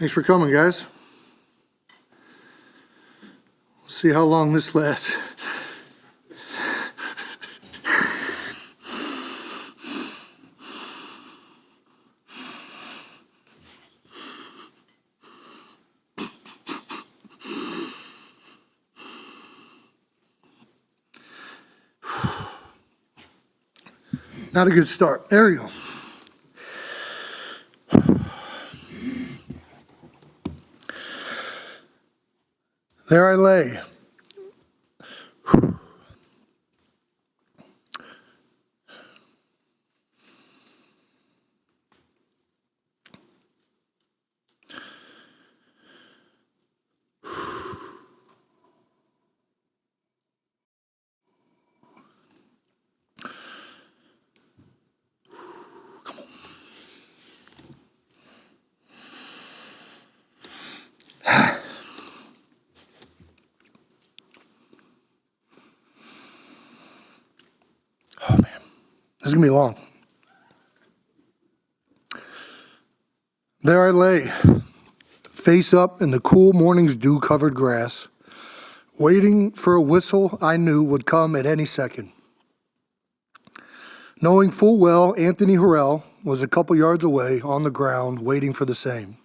Thanks for coming, guys. Let's see how long this lasts. Not a good start. There we go. There I lay. Oh, man. This is going to be long. There I lay, face up in the cool morning's dew-covered grass, waiting for a whistle I knew would come at any second. Knowing full well Anthony Harrell was a couple yards away on the ground waiting for the same.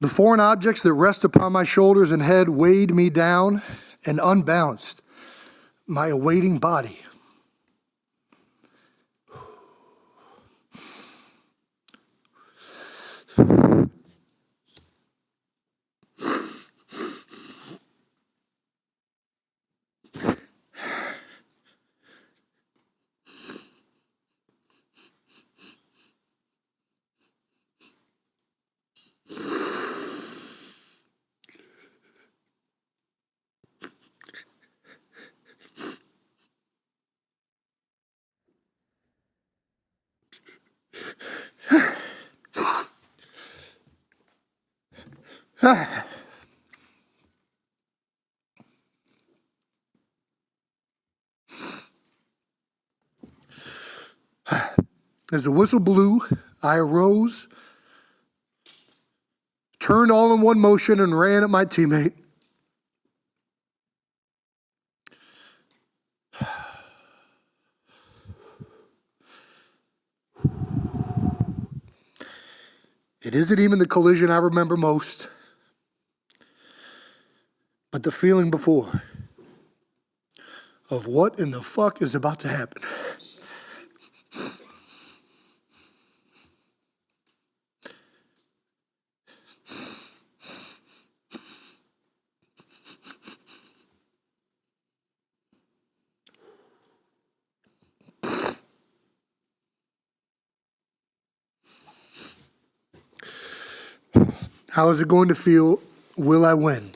The foreign objects that rest upon my shoulders and head weighed me down and unbalanced my awaiting body. As the whistle blew, I arose, turned all in one motion, and ran at my teammate. It isn't even the collision I remember most, but the feeling before of what in the fuck is about to happen. How is it going to feel? Will I win?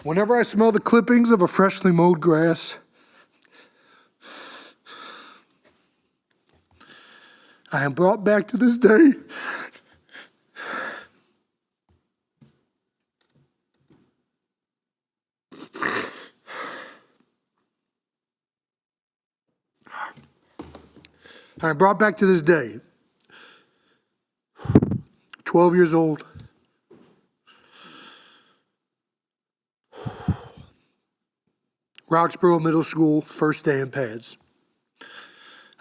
Whenever I smell the clippings of a freshly mowed grass, I am brought back to this day. I am brought back to this day. 12 years old. Roxborough Middle School, first day in pads.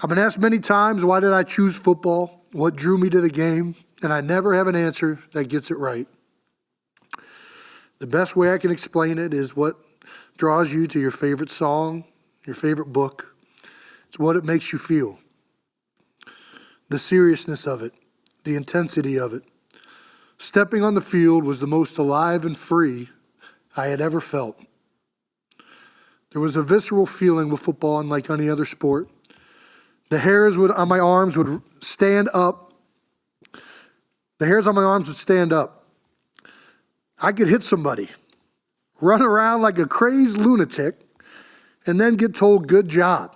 I've been asked many times, why did I choose football? What drew me to the game? And I never have an answer that gets it right. The best way I can explain it is what draws you to your favorite song, your favorite book. It's what it makes you feel. The seriousness of it, the intensity of it. Stepping on the field was the most alive and free I had ever felt. There was a visceral feeling with football unlike any other sport. The hairs on my arms would stand up. The hairs on my arms would stand up. I could hit somebody, run around like a crazed lunatic, and then get told, good job.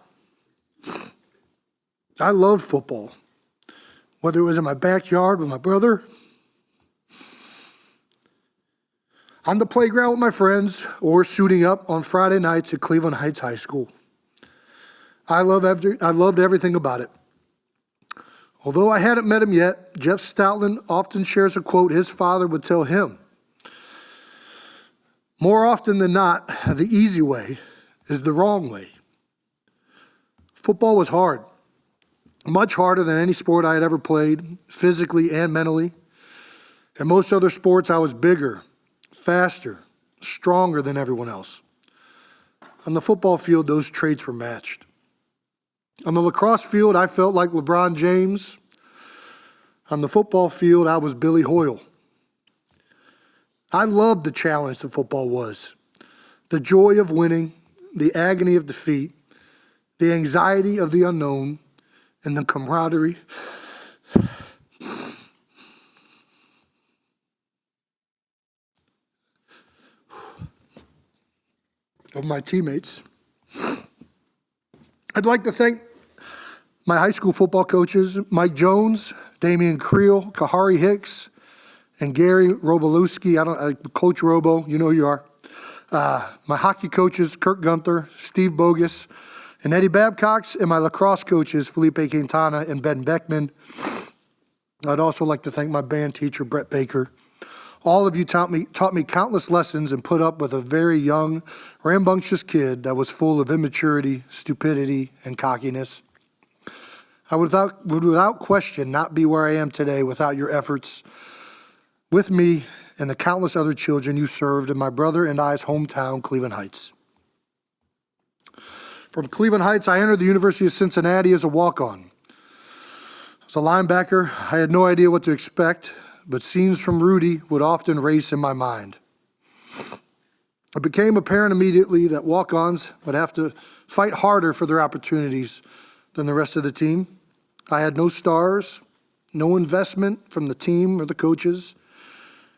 I loved football. Whether it was in my backyard with my brother, on the playground with my friends, or suiting up on Friday nights at Cleveland Heights High School. I loved everything about it. Although I hadn't met him yet, Jeff Stoutland often shares a quote his father would tell him. More often than not, the easy way is the wrong way. Football was hard, much harder than any sport I had ever played, physically and mentally. In most other sports, I was bigger, faster, stronger than everyone else. On the football field, those traits were matched. On the lacrosse field, I felt like LeBron James. On the football field, I was Billy Hoyle. I loved the challenge that football was. The joy of winning, the agony of defeat, the anxiety of the unknown, and the camaraderie of my teammates. I'd like to thank my high school football coaches, Mike Jones, Damian Creel, Kahari Hicks, and Gary Robolewski. Coach Robo, you know who you are. My hockey coaches, Kirk Gunther, Steve Bogus, and Eddie Babcocks, and my lacrosse coaches, Felipe Quintana and Ben Beckman. I'd also like to thank my band teacher, Brett Baker. All of you taught me countless lessons and put up with a very young, rambunctious kid that was full of immaturity, stupidity, and cockiness. I would without question not be where I am today without your efforts with me and the countless other children you served in my brother and I's hometown, Cleveland Heights. From Cleveland Heights, I entered the University of Cincinnati as a walk-on. As a linebacker, I had no idea what to expect, but scenes from Rudy would often race in my mind. It became apparent immediately that walk-ons would have to fight harder for their opportunities than the rest of the team. I had no stars, no investment from the team or the coaches.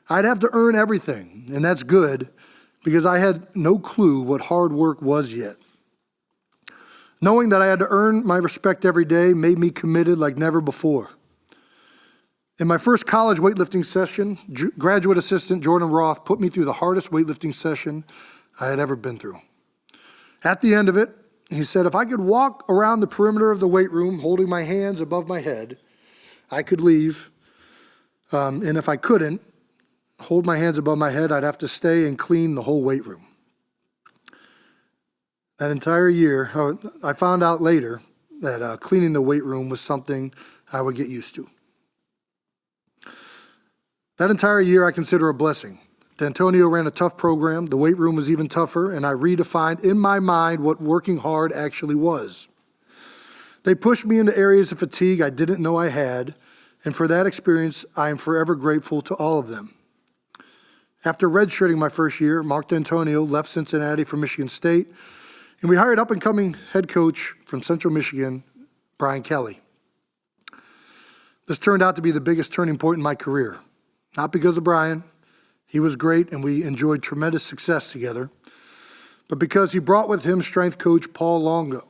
I'd have to earn everything, and that's good because I had no clue what hard work was yet. Knowing that I had to earn my respect every day made me committed like never before. In my first college weightlifting session, graduate assistant Jordan Roth put me through the hardest weightlifting session I had ever been through. At the end of it, he said, if I could walk around the perimeter of the weight room holding my hands above my head, I could leave. And if I couldn't hold my hands above my head, I'd have to stay and clean the whole weight room. That entire year, I found out later that cleaning the weight room was something I would get used to. That entire year I consider a blessing. D'Antonio ran a tough program, the weight room was even tougher, and I redefined in my mind what working hard actually was. They pushed me into areas of fatigue I didn't know I had, and for that experience, I am forever grateful to all of them. After redshirting my first year, Mark D'Antonio left Cincinnati for Michigan State, and we hired up-and-coming head coach from Central Michigan, Brian Kelly. This turned out to be the biggest turning point in my career. Not because of Brian, he was great and we enjoyed tremendous success together, but because he brought with him strength coach Paul Longo.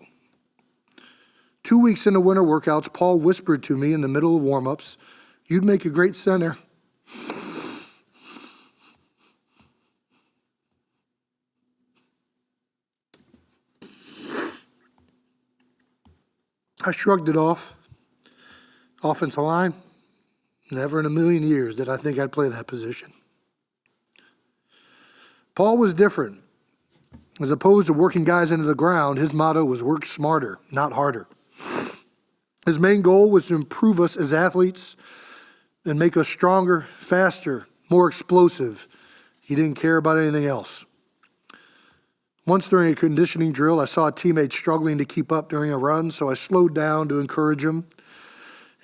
2 weeks into winter workouts, Paul whispered to me in the middle of warm-ups, "You'd make a great center." I shrugged it off. Offensive line, never in a million years did I think I'd play that position. Paul was different. As opposed to working guys into the ground, his motto was work smarter, not harder. His main goal was to improve us as athletes and make us stronger, faster, more explosive. He didn't care about anything else. Once during a conditioning drill, I saw a teammate struggling to keep up during a run, so I slowed down to encourage him.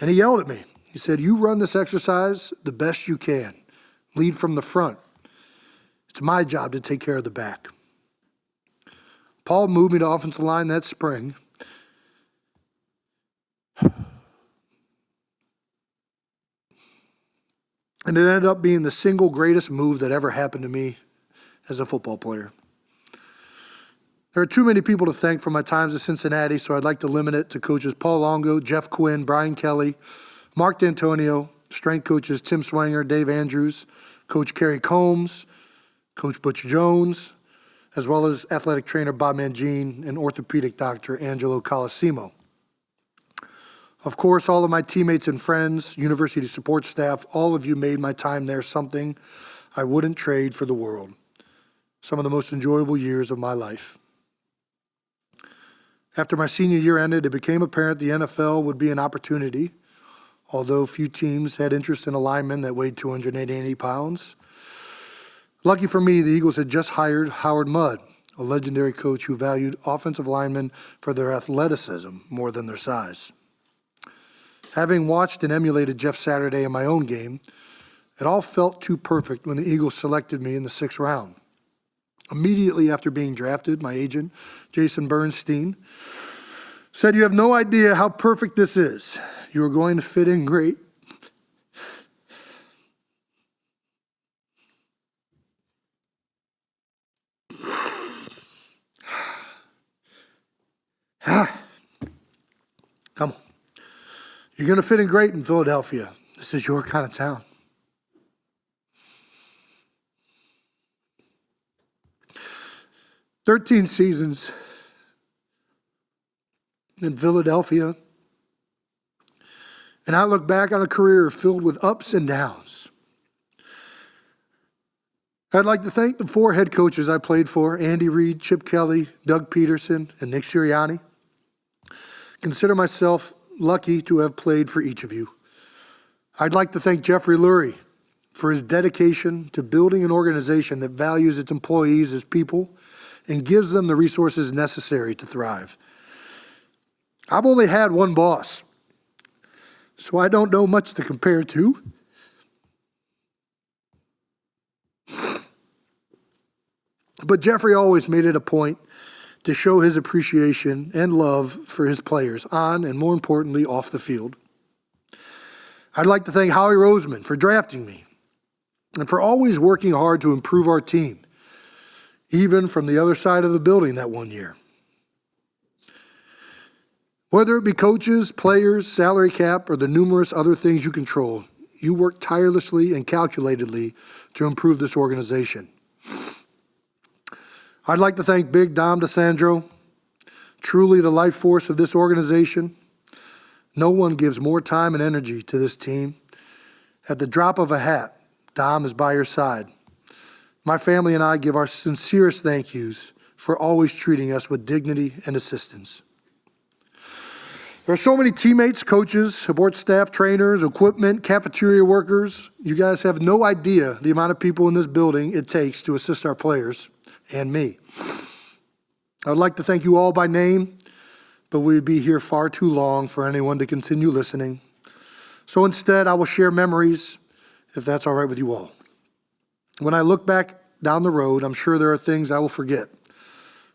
And he yelled at me. He said, "You run this exercise the best you can. Lead from the front. It's my job to take care of the back." Paul moved me to offensive line that spring. And it ended up being the single greatest move that ever happened to me as a football player. There are too many people to thank for my times at Cincinnati, so I'd like to limit it to coaches Paul Longo, Jeff Quinn, Brian Kelly, Mark D'Antonio, strength coaches Tim Swanger, Dave Andrews, Coach Kerry Combs, Coach Butch Jones, as well as athletic trainer Bob Mangine and orthopedic doctor Angelo Colosimo. Of course, all of my teammates and friends, university support staff, all of you made my time there something I wouldn't trade for the world. Some of the most enjoyable years of my life. After my senior year ended, it became apparent the NFL would be an opportunity, although few teams had interest in a lineman that weighed 280 pounds. Lucky for me, the Eagles had just hired Howard Mudd, a legendary coach who valued offensive linemen for their athleticism more than their size. Having watched and emulated Jeff Saturday in my own game, it all felt too perfect when the Eagles selected me in the 6th round. Immediately after being drafted, my agent, Jason Bernstein, said, "You have no idea how perfect this is. You are going to fit in great." Come on. You're going to fit in great in Philadelphia. This is your kind of town. "13 seasons in Philadelphia, and I look back on a career filled with ups and downs. I'd like to thank the 4 head coaches I played for, Andy Reid, Chip Kelly, Doug Peterson, and Nick Sirianni. Consider myself lucky to have played for each of you. I'd like to thank Jeffrey Lurie for his dedication to building an organization that values its employees as people and gives them the resources necessary to thrive. I've only had one boss, so I don't know much to compare to. But Jeffrey always made it a point to show his appreciation and love for his players on and, more importantly, off the field. I'd like to thank Howie Roseman for drafting me and for always working hard to improve our team, even from the other side of the building that one year. Whether it be coaches, players, salary cap, or the numerous other things you control, you work tirelessly and calculatedly to improve this organization. I'd like to thank Big Dom DeSandro, truly the life force of this organization. No one gives more time and energy to this team. At the drop of a hat, Dom is by your side. My family and I give our sincerest thank yous for always treating us with dignity and assistance. There are so many teammates, coaches, support staff, trainers, equipment, cafeteria workers. You guys have no idea the amount of people in this building it takes to assist our players and me. I would like to thank you all by name, but we'd be here far too long for anyone to continue listening. So instead, I will share memories, if that's all right with you all. When I look back down the road, I'm sure there are things I will forget,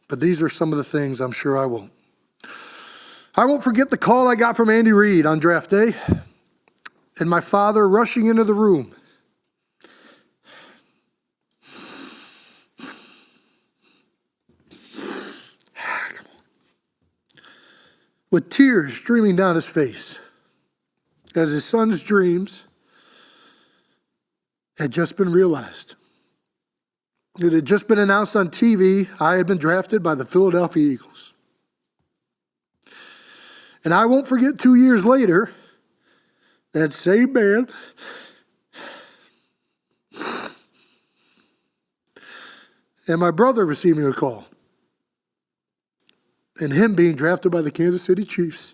but these are some of the things I'm sure I won't. I won't forget the call I got from Andy Reid on draft day and my father rushing into the room. With tears streaming down his face as his son's dreams had just been realized. It had just been announced on TV I had been drafted by the Philadelphia Eagles. And I won't forget 2 years later, that same man and my brother receiving a call and him being drafted by the Kansas City Chiefs.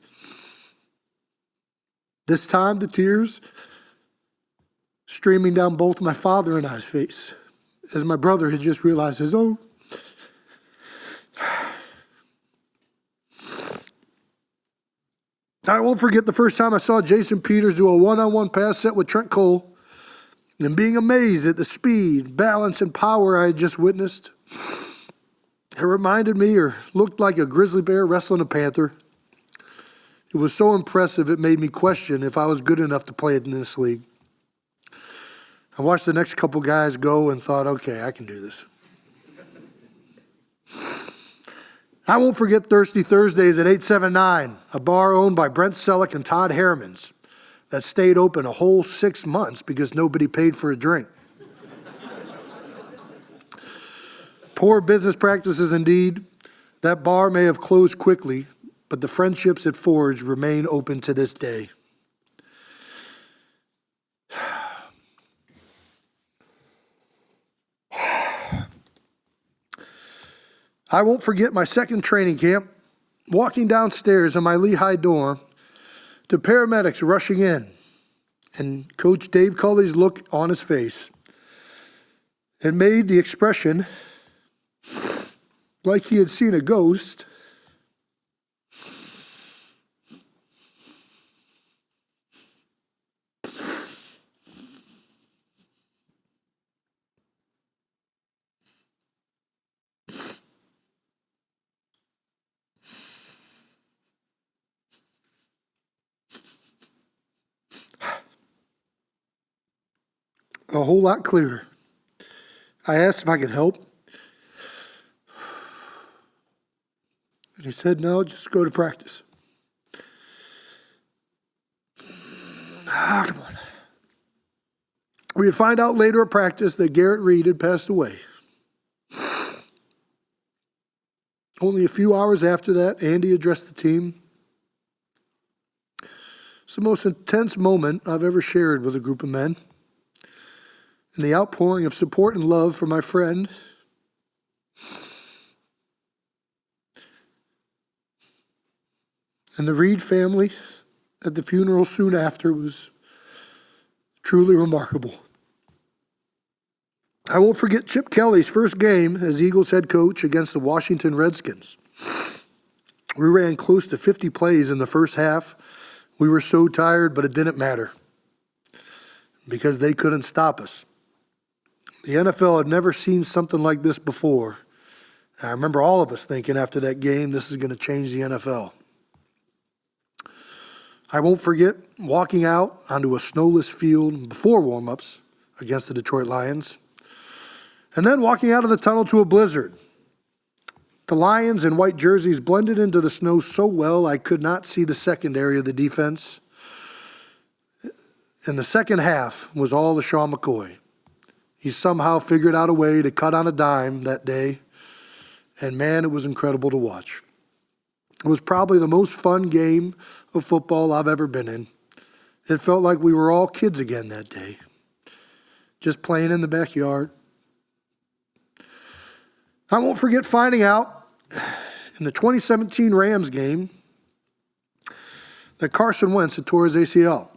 This time, the tears streaming down both my father and I's face as my brother had just realized his own. I won't forget the first time I saw Jason Peters do a one-on-one pass set with Trent Cole and being amazed at the speed, balance, and power I had just witnessed. It reminded me or looked like a grizzly bear wrestling a panther. It was so impressive it made me question if I was good enough to play in this league. I watched the next couple guys go and thought, okay, I can do this. I won't forget Thirsty Thursdays at 879, a bar owned by Brent Selleck and Todd Harrimans that stayed open a whole 6 months because nobody paid for a drink. Poor business practices indeed. That bar may have closed quickly, but the friendships it forged remain open to this day. I won't forget my second training camp, walking downstairs in my Lehigh dorm to paramedics rushing in, and Coach Dave Culley's look on his face. It made the expression like he had seen a ghost. A whole lot clearer. I asked if I could help. And he said, no, just go to practice. Come on. We would find out later at practice that Garrett Reed had passed away. Only a few hours after that, Andy addressed the team. It's the most intense moment I've ever shared with a group of men. And the outpouring of support and love for my friend and the Reed family at the funeral soon after was truly remarkable. I won't forget Chip Kelly's first game as Eagles head coach against the Washington Redskins. We ran close to 50 plays in the first half. We were so tired, but it didn't matter because they couldn't stop us. The NFL had never seen something like this before. I remember all of us thinking after that game, this is going to change the NFL. I won't forget walking out onto a snowless field before warm-ups against the Detroit Lions, and then walking out of the tunnel to a blizzard. The Lions in white jerseys blended into the snow so well I could not see the secondary of the defense. And the second half was all LaShawn McCoy. He somehow figured out a way to cut on a dime that day, and man, it was incredible to watch. It was probably the most fun game of football I've ever been in. It felt like we were all kids again that day, just playing in the backyard. I won't forget finding out in the 2017 Rams game that Carson Wentz had tore his ACL.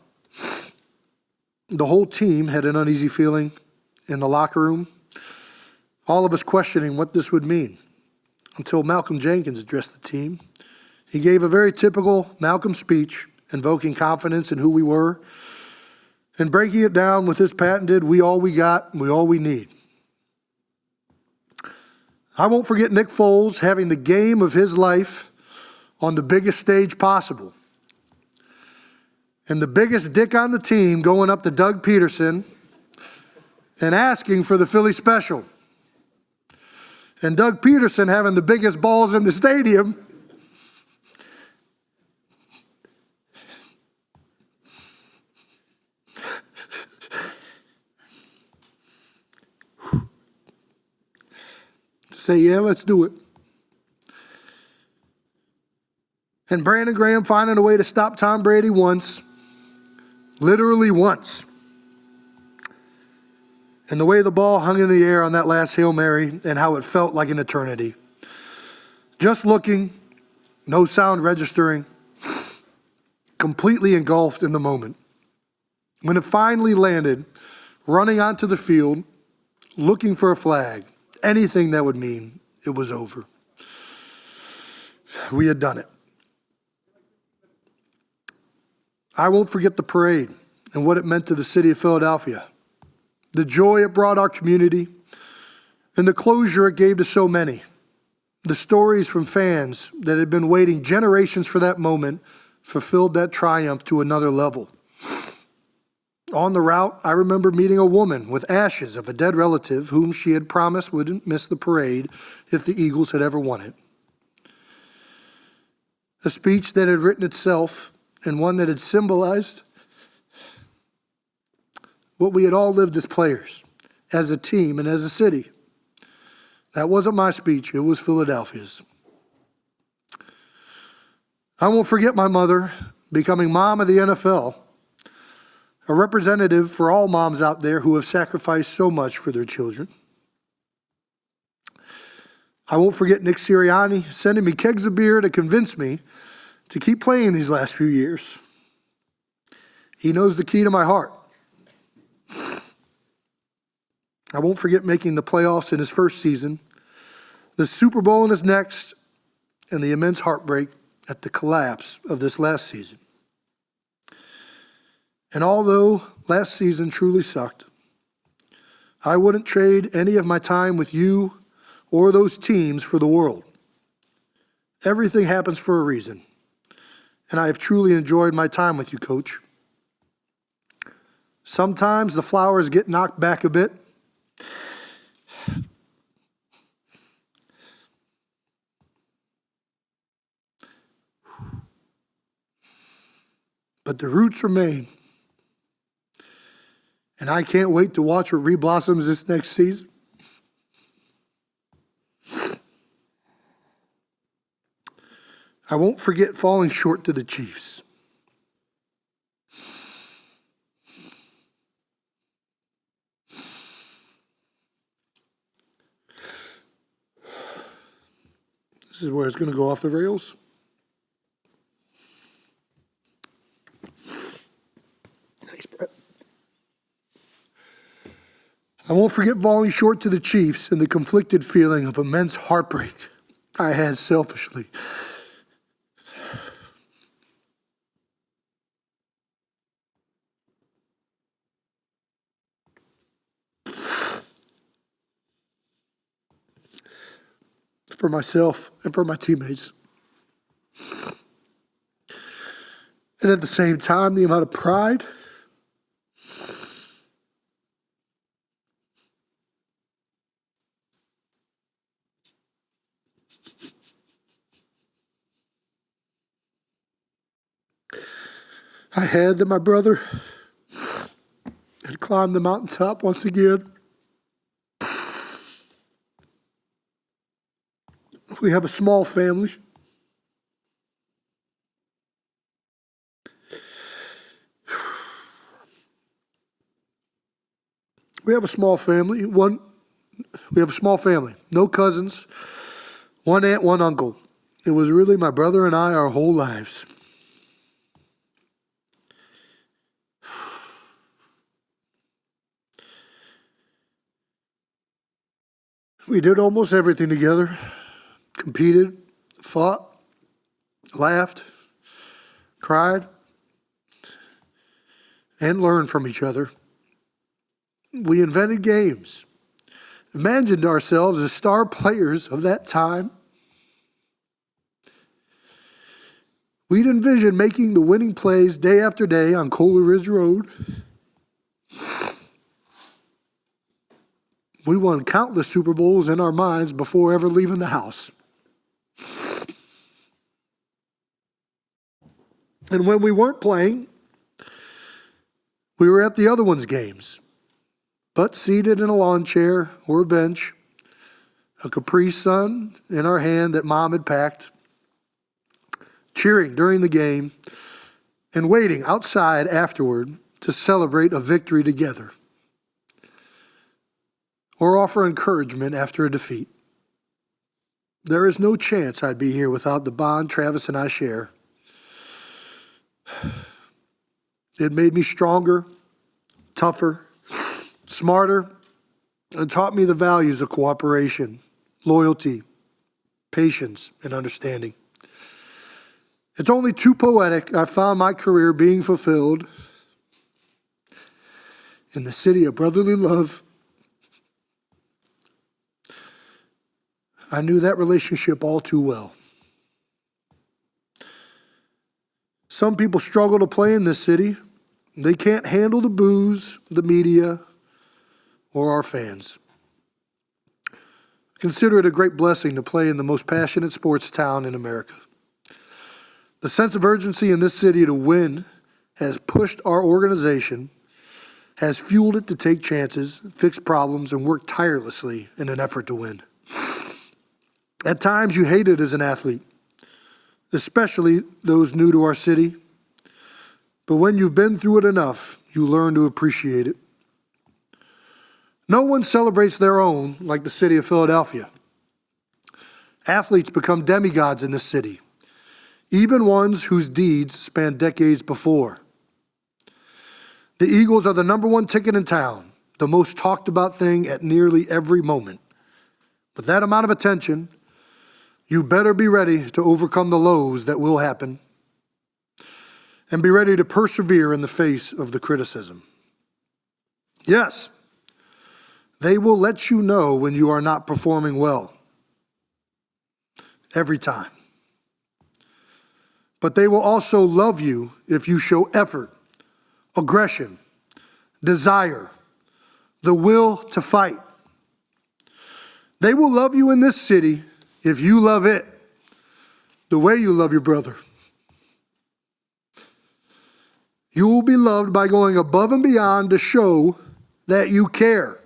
The whole team had an uneasy feeling in the locker room, all of us questioning what this would mean, until Malcolm Jenkins addressed the team. He gave a very typical Malcolm speech, invoking confidence in who we were, and breaking it down with his patented, we all we got, we all we need. I won't forget Nick Foles having the game of his life on the biggest stage possible. And the biggest dick on the team going up to Doug Peterson and asking for the Philly special. And Doug Peterson having the biggest balls in the stadium to say, yeah, let's do it. And Brandon Graham finding a way to stop Tom Brady once, literally once. And the way the ball hung in the air on that last Hail Mary and how it felt like an eternity. Just looking, no sound registering, completely engulfed in the moment. When it finally landed, running onto the field, looking for a flag, anything that would mean it was over. We had done it. I won't forget the parade and what it meant to the city of Philadelphia. The joy it brought our community, and the closure it gave to so many. The stories from fans that had been waiting generations for that moment fulfilled that triumph to another level. On the route, I remember meeting a woman with ashes of a dead relative whom she had promised wouldn't miss the parade if the Eagles had ever won it. A speech that had written itself and one that had symbolized what we had all lived as players, as a team, and as a city. That wasn't my speech, it was Philadelphia's. I won't forget my mother becoming mom of the NFL, a representative for all moms out there who have sacrificed so much for their children. I won't forget Nick Sirianni sending me kegs of beer to convince me to keep playing these last few years. He knows the key to my heart. I won't forget making the playoffs in his first season, the Super Bowl in his next, and the immense heartbreak at the collapse of this last season. And although last season truly sucked, I wouldn't trade any of my time with you or those teams for the world. Everything happens for a reason, and I have truly enjoyed my time with you, Coach. Sometimes the flowers get knocked back a bit, but the roots remain. And I can't wait to watch what reblossoms this next season. I won't forget falling short to the Chiefs. This is where it's going to go off the rails. Nice, Brett. I won't forget falling short to the Chiefs and the conflicted feeling of immense heartbreak I had selfishly. For myself and for my teammates. And at the same time, the amount of pride I had that my brother had climbed the mountaintop once again. We have a small family. We have a small family. No cousins, one aunt, one uncle. It was really my brother and I our whole lives. We did almost everything together. Competed, fought, laughed, cried, and learned from each other. We invented games, imagined ourselves as star players of that time. We'd envision making the winning plays day after day on Kohler Ridge Road. We won countless Super Bowls in our minds before ever leaving the house. And when we weren't playing, we were at the other one's games, but seated in a lawn chair or a bench, a Capri Sun in our hand that Mom had packed, cheering during the game, and waiting outside afterward to celebrate a victory together or offer encouragement after a defeat. There is no chance I'd be here without the bond Travis and I share. It made me stronger, tougher, smarter, and taught me the values of cooperation, loyalty, patience, and understanding. It's only too poetic I found my career being fulfilled in the city of brotherly love. I knew that relationship all too well. Some people struggle to play in this city. They can't handle the booze, the media, or our fans. Consider it a great blessing to play in the most passionate sports town in America. The sense of urgency in this city to win has pushed our organization, has fueled it to take chances, fix problems, and work tirelessly in an effort to win. At times you hate it as an athlete, especially those new to our city. But when you've been through it enough, you learn to appreciate it. No one celebrates their own like the city of Philadelphia. Athletes become demigods in this city, even ones whose deeds span decades before. The Eagles are the number one ticket in town, the most talked about thing at nearly every moment. With that amount of attention, you better be ready to overcome the lows that will happen and be ready to persevere in the face of the criticism. Yes, they will let you know when you are not performing well. Every time. But they will also love you if you show effort, aggression, desire, the will to fight. They will love you in this city if you love it the way you love your brother. You will be loved by going above and beyond to show that you care,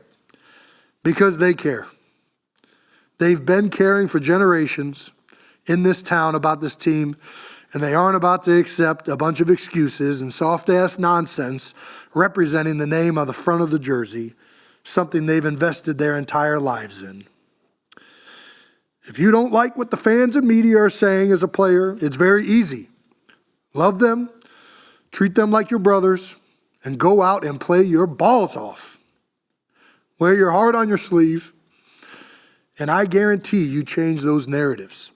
because they care. They've been caring for generations in this town about this team, and they aren't about to accept a bunch of excuses and soft-ass nonsense representing the name on the front of the jersey, something they've invested their entire lives in. If you don't like what the fans and media are saying as a player, it's very easy. Love them, treat them like your brothers, and go out and play your balls off. Wear your heart on your sleeve, and I guarantee you change those narratives.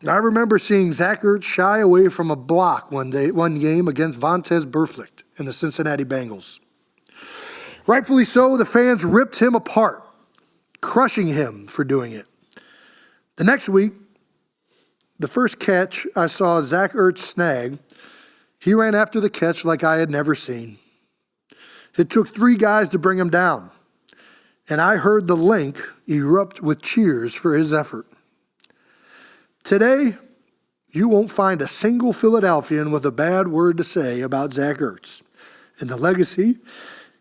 I remember seeing Zach Ertz shy away from a block one game against Vontaze Burfict in the Cincinnati Bengals. Rightfully so, the fans ripped him apart, crushing him for doing it. The next week, the first catch I saw Zach Ertz snag, he ran after the catch like I had never seen. It took 3 guys to bring him down, and I heard the link erupt with cheers for his effort. Today, you won't find a single Philadelphian with a bad word to say about Zach Ertz and the legacy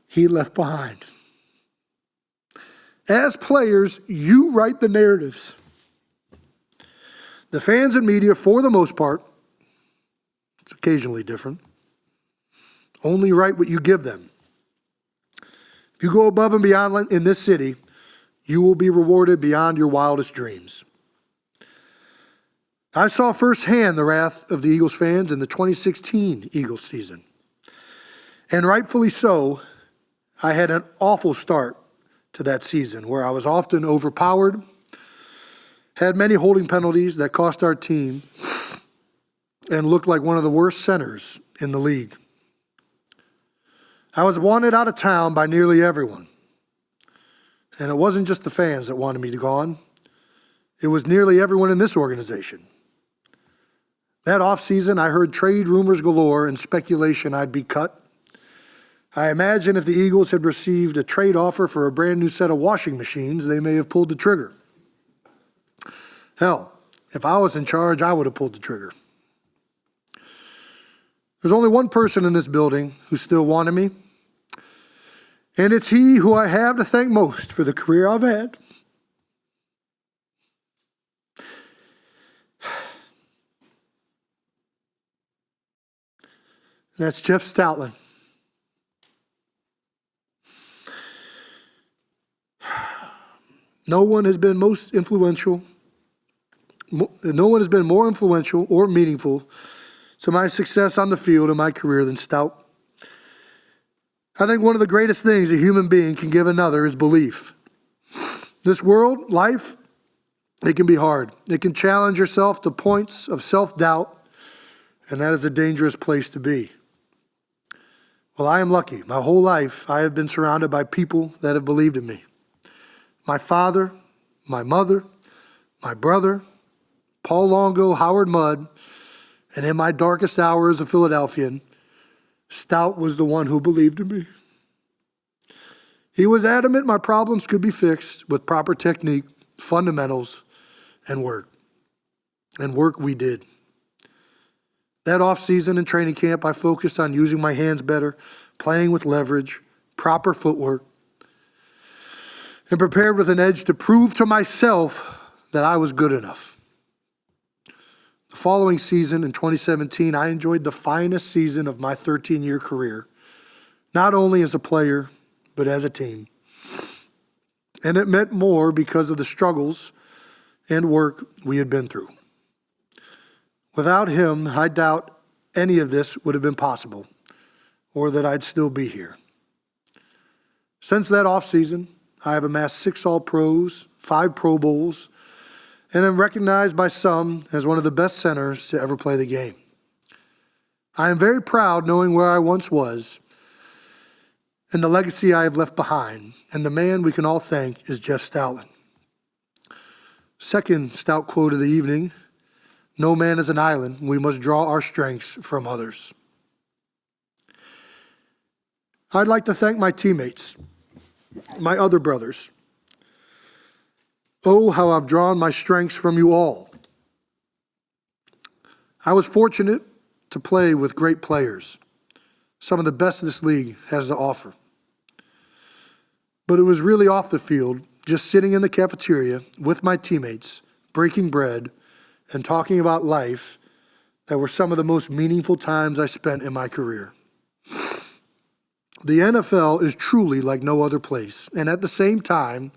he left behind. As players, you write the narratives. The fans and media, for the most part, it's occasionally different, only write what you give them. If you go above and beyond in this city, you will be rewarded beyond your wildest dreams. I saw firsthand the wrath of the Eagles fans in the 2016 Eagles season. And rightfully so, I had an awful start to that season where I was often overpowered, had many holding penalties that cost our team, and looked like one of the worst centers in the league. I was wanted out of town by nearly everyone. And it wasn't just the fans that wanted me gone. It was nearly everyone in this organization. That offseason, I heard trade rumors galore and speculation I'd be cut. I imagine if the Eagles had received a trade offer for a brand new set of washing machines, they may have pulled the trigger. Hell, if I was in charge, I would have pulled the trigger. There's only one person in this building who still wanted me, and it's he who I have to thank most for the career I've had. And that's Jeff Stoutland. No one has been more influential or meaningful to my success on the field in my career than Stout. I think one of the greatest things a human being can give another is belief. This world, life, it can be hard. It can challenge yourself to points of self-doubt, and that is a dangerous place to be. Well, I am lucky. My whole life, I have been surrounded by people that have believed in me. My father, my mother, my brother, Paul Longo, Howard Mudd, and in my darkest hour as a Philadelphian, Stout was the one who believed in me. He was adamant my problems could be fixed with proper technique, fundamentals, and work. And work we did. That off-season and training camp, I focused on using my hands better, playing with leverage, proper footwork. and prepared with an edge to prove to myself that I was good enough. The following season, in 2017, I enjoyed the finest season of my 13-year career, not only as a player, but as a team. And it meant more because of the struggles and work we had been through. Without him, I doubt any of this would have been possible, or that I'd still be here. Since that offseason, I have amassed 6 All-Pros, 5 Pro Bowls, and am recognized by some as one of the best centers to ever play the game. I am very proud knowing where I once was and the legacy I have left behind, and the man we can all thank is Jeff Stoutland. Second stout quote of the evening: "No man is an island. We must draw our strengths from others." I'd like to thank my teammates, my other brothers. Oh, how I've drawn my strengths from you all. I was fortunate to play with great players, some of the best this league has to offer. But it was really off the field, just sitting in the cafeteria with my teammates, breaking bread, and talking about life, that were some of the most meaningful times I spent in my career. The NFL is truly like no other place, and at the same time,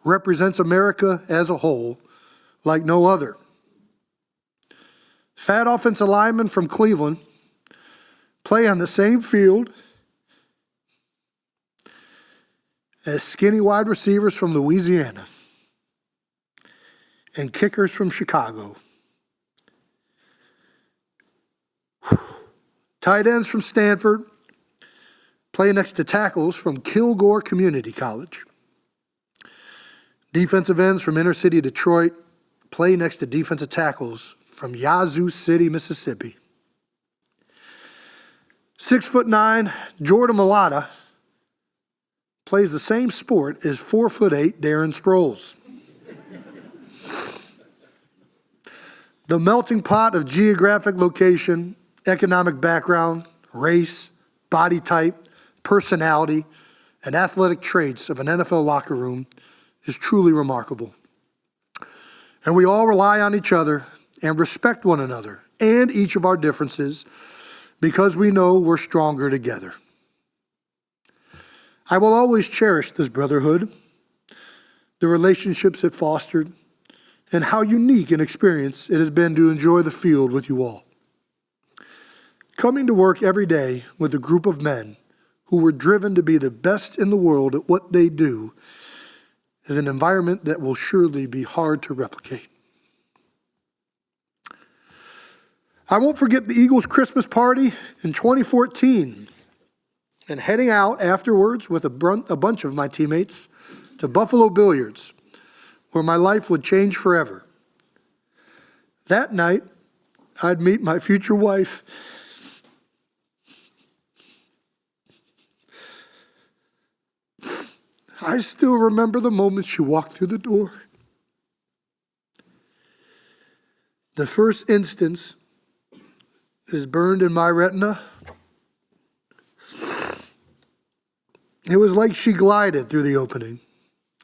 represents America as a whole like no other. Fat offensive linemen from Cleveland play on the same field as skinny wide receivers from Louisiana and kickers from Chicago. Tight ends from Stanford play next to tackles from Kilgore Community College. Defensive ends from inner city Detroit play next to defensive tackles from Yazoo City, Mississippi. 6'9" Jordan Mailata plays the same sport as 4'8" Darren Sproles. The melting pot of geographic location, economic background, race, body type, personality, and athletic traits of an NFL locker room is truly remarkable. And we all rely on each other and respect one another and each of our differences because we know we're stronger together. I will always cherish this brotherhood, the relationships it fostered, and how unique an experience it has been to enjoy the field with you all. Coming to work every day with a group of men who were driven to be the best in the world at what they do is an environment that will surely be hard to replicate. I won't forget the Eagles' Christmas party in 2014 and heading out afterwards with a bunch of my teammates to Buffalo Billiards, where my life would change forever. That night, I'd meet my future wife. I still remember the moment she walked through the door. The first instance is burned in my retina. It was like she glided through the opening,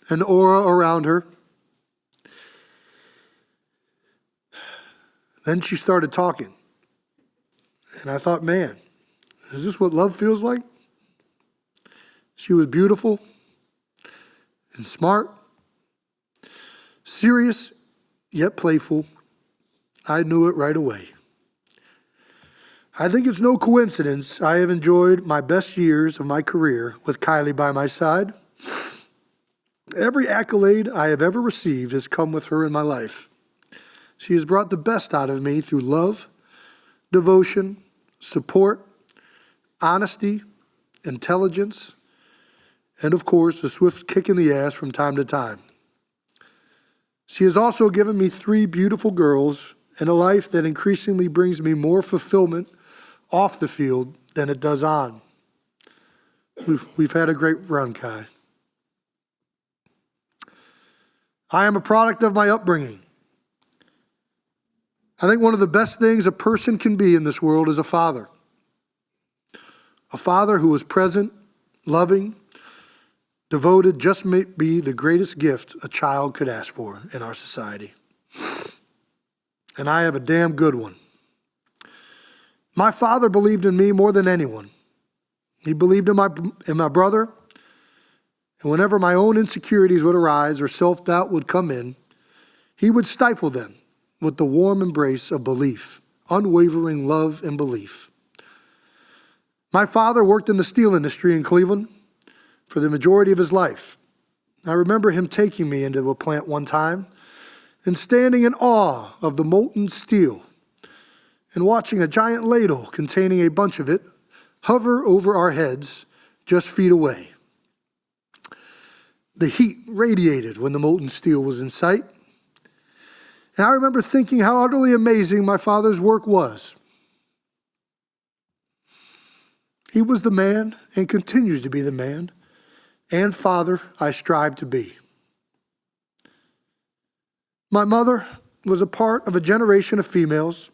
an aura around her. Then she started talking. And I thought, man, is this what love feels like? She was beautiful and smart, serious yet playful. I knew it right away. I think it's no coincidence I have enjoyed my best years of my career with Kylie by my side. Every accolade I have ever received has come with her in my life. She has brought the best out of me through love, devotion, support, honesty, intelligence, and of course, a swift kick in the ass from time to time. She has also given me 3 beautiful girls and a life that increasingly brings me more fulfillment off the field than it does on. We've had a great run, Kai. I am a product of my upbringing. I think one of the best things a person can be in this world is a father. A father who is present, loving, Devoted just may be the greatest gift a child could ask for in our society. And I have a damn good one. My father believed in me more than anyone. He believed in my brother, and whenever my own insecurities would arise or self-doubt would come in, he would stifle them with the warm embrace of belief, unwavering love and belief. My father worked in the steel industry in Cleveland for the majority of his life. I remember him taking me into a plant one time and standing in awe of the molten steel and watching a giant ladle containing a bunch of it hover over our heads just feet away. The heat radiated when the molten steel was in sight. And I remember thinking how utterly amazing my father's work was. He was the man and continues to be the man and father I strive to be. My mother was a part of a generation of females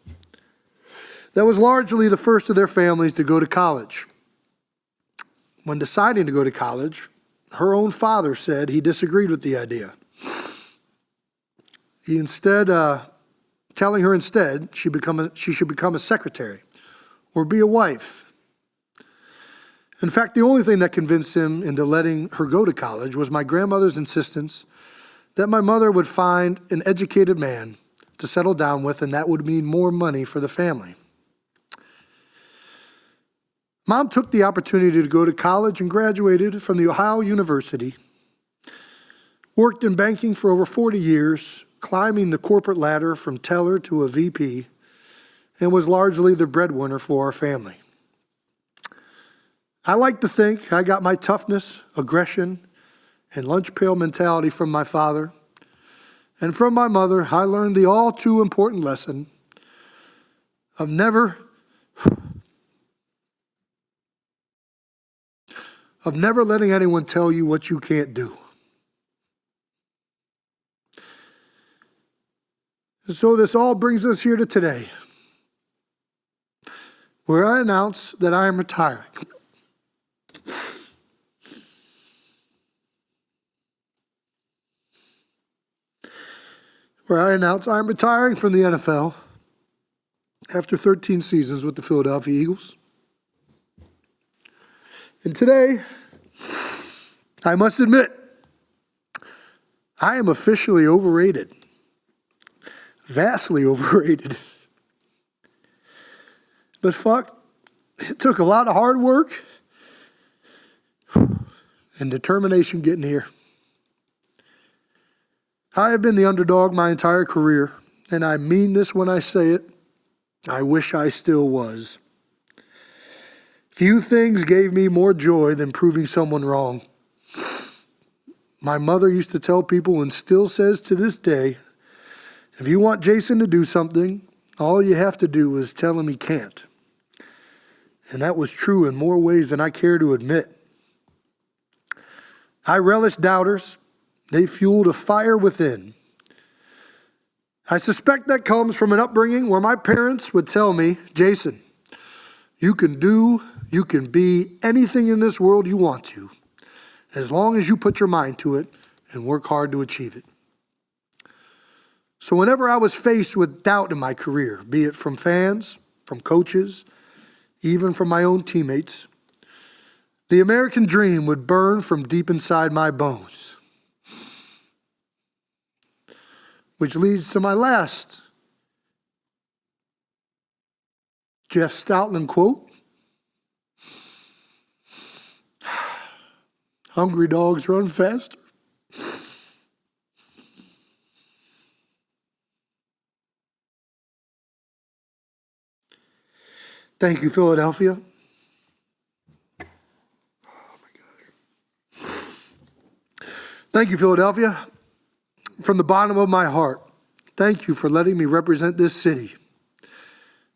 that was largely the first of their families to go to college. When deciding to go to college, her own father said he disagreed with the idea. He telling her instead she should become a secretary or be a wife. In fact, the only thing that convinced him into letting her go to college was my grandmother's insistence that my mother would find an educated man to settle down with, and that would mean more money for the family. Mom took the opportunity to go to college and graduated from the Ohio University, worked in banking for over 40 years, climbing the corporate ladder from teller to a VP, and was largely the breadwinner for our family. I like to think I got my toughness, aggression, and lunch pail mentality from my father. And from my mother, I learned the all too important lesson of never letting anyone tell you what you can't do. And so this all brings us here to today, where I announce that I am retiring. Where I announce I'm retiring from the NFL after 13 seasons with the Philadelphia Eagles. And today, I must admit, I am officially overrated. Vastly overrated. But fuck, it took a lot of hard work and determination getting here. I have been the underdog my entire career, and I mean this when I say it. I wish I still was. Few things gave me more joy than proving someone wrong. My mother used to tell people, and still says to this day, if you want Jason to do something, all you have to do is tell him he can't. And that was true in more ways than I care to admit. I relish doubters. They fueled a fire within. I suspect that comes from an upbringing where my parents would tell me, Jason, you can be anything in this world you want to, as long as you put your mind to it and work hard to achieve it. So whenever I was faced with doubt in my career, be it from fans, from coaches, even from my own teammates, the American dream would burn from deep inside my bones. Which leads to my last Jeff Stoutland quote. Hungry dogs run faster. Thank you, Philadelphia. Oh my God. Thank you, Philadelphia. From the bottom of my heart, thank you for letting me represent this city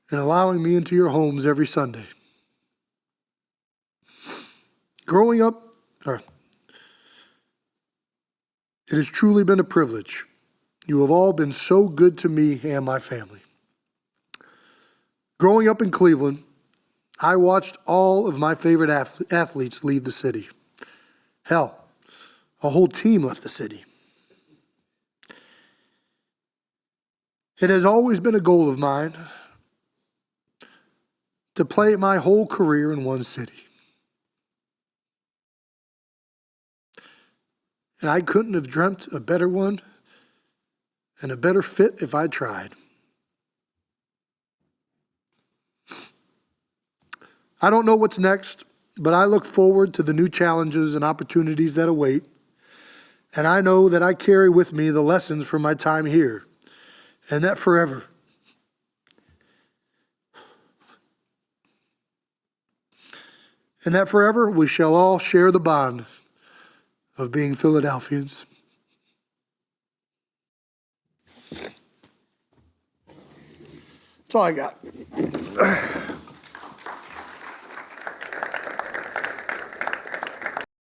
and allowing me into your homes every Sunday. Growing up, it has truly been a privilege. You have all been so good to me and my family. Growing up in Cleveland, I watched all of my favorite athletes leave the city. Hell, A whole team left the city. It has always been a goal of mine to play my whole career in one city. And I couldn't have dreamt a better one and a better fit if I tried. I don't know what's next, but I look forward to the new challenges and opportunities that await. And I know that I carry with me the lessons from my time here, and that forever. And that forever we shall all share the bond of being Philadelphians. That's all I got.